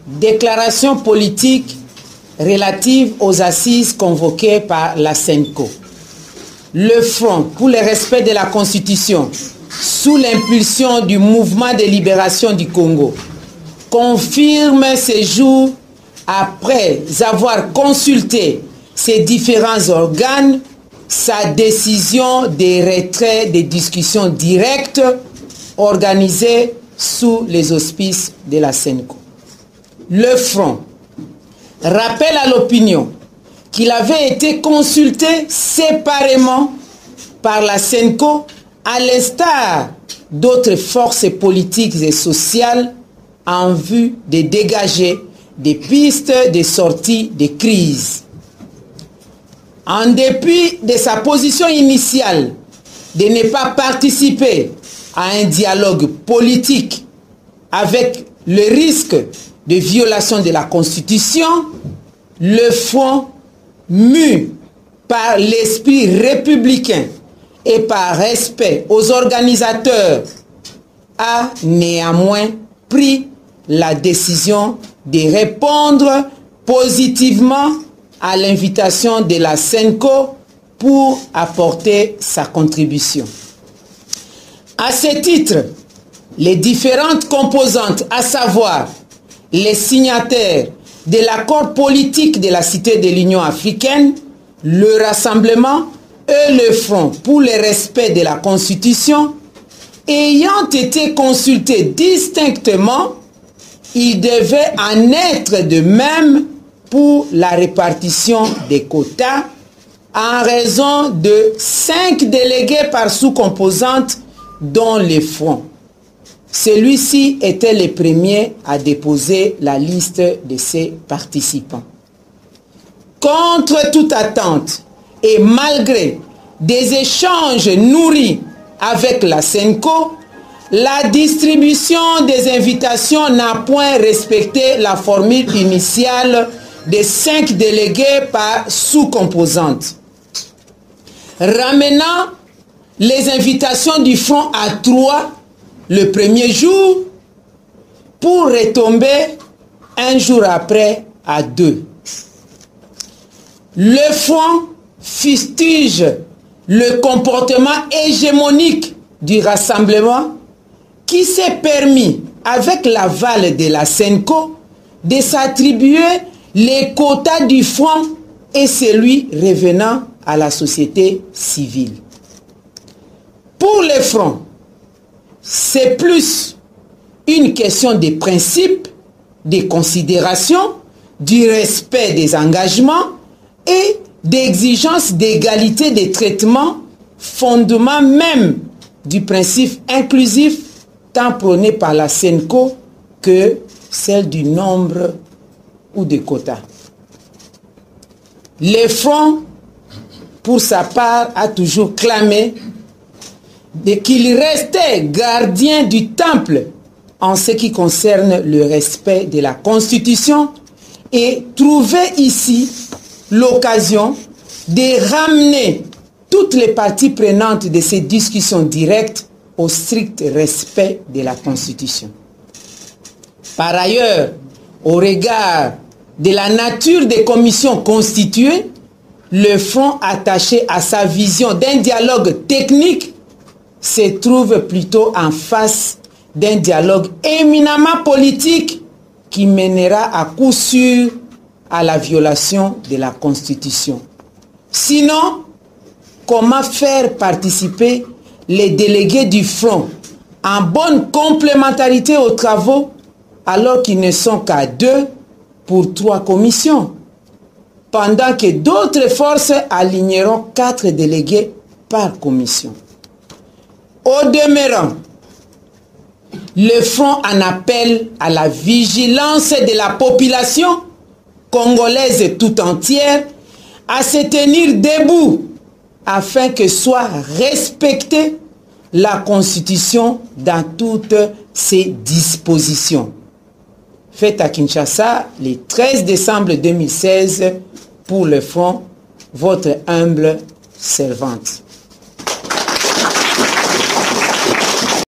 Déclaration politique relative aux assises convoquées par la SENCO. Le Front pour le respect de la Constitution, sous l'impulsion du Mouvement de libération du Congo, confirme ces jours, après avoir consulté ces différents organes, sa décision de retrait des discussions directes organisées sous les auspices de la SENCO. Le Front rappelle à l'opinion qu'il avait été consulté séparément par la SENCO à l'instar d'autres forces politiques et sociales en vue de dégager des pistes de sortie de crise. En dépit de sa position initiale de ne pas participer à un dialogue politique avec le risque de violation de la Constitution, le Front, mu par l'esprit républicain et par respect aux organisateurs, a néanmoins pris la décision de répondre positivement à l'invitation de la SENCO pour apporter sa contribution. À ce titre, les différentes composantes, à savoir les signataires de l'accord politique de la Cité de l'Union africaine, le Rassemblement et le Front pour le respect de la Constitution, ayant été consultés distinctement, il devait en être de même pour la répartition des quotas en raison de 5 délégués par sous-composante dont le Front. Celui-ci était le premier à déposer la liste de ses participants. Contre toute attente et malgré des échanges nourris avec la SENCO, la distribution des invitations n'a point respecté la formule initiale de 5 délégués par sous-composante, ramenant les invitations du Front à 3 le premier jour pour retomber un jour après à 2. Le Front fustige le comportement hégémonique du Rassemblement qui s'est permis, avec l'aval de la SENCO, de s'attribuer les quotas du Front et celui revenant à la société civile. Pour le Front, c'est plus une question de principe, de considération, du respect des engagements et d'exigence d'égalité de traitement, fondement même du principe inclusif tant prôné par la SENCO que celle du nombre ou des quotas. Le Front, pour sa part, a toujours clamé qu'il restait gardien du temple en ce qui concerne le respect de la Constitution et trouvait ici l'occasion de ramener toutes les parties prenantes de ces discussions directes au strict respect de la Constitution. Par ailleurs, au regard de la nature des commissions constituées, le Front attaché à sa vision d'un dialogue technique se trouve plutôt en face d'un dialogue éminemment politique qui mènera à coup sûr à la violation de la Constitution. Sinon, comment faire participer les délégués du Front en bonne complémentarité aux travaux alors qu'ils ne sont qu'à 2 pour 3 commissions, pendant que d'autres forces aligneront 4 délégués par commission? Au demeurant, le Front en appelle à la vigilance de la population congolaise tout entière à se tenir debout afin que soit respectée la Constitution dans toutes ses dispositions. Fait à Kinshasa le 13 décembre 2016 pour le Front, votre humble servante.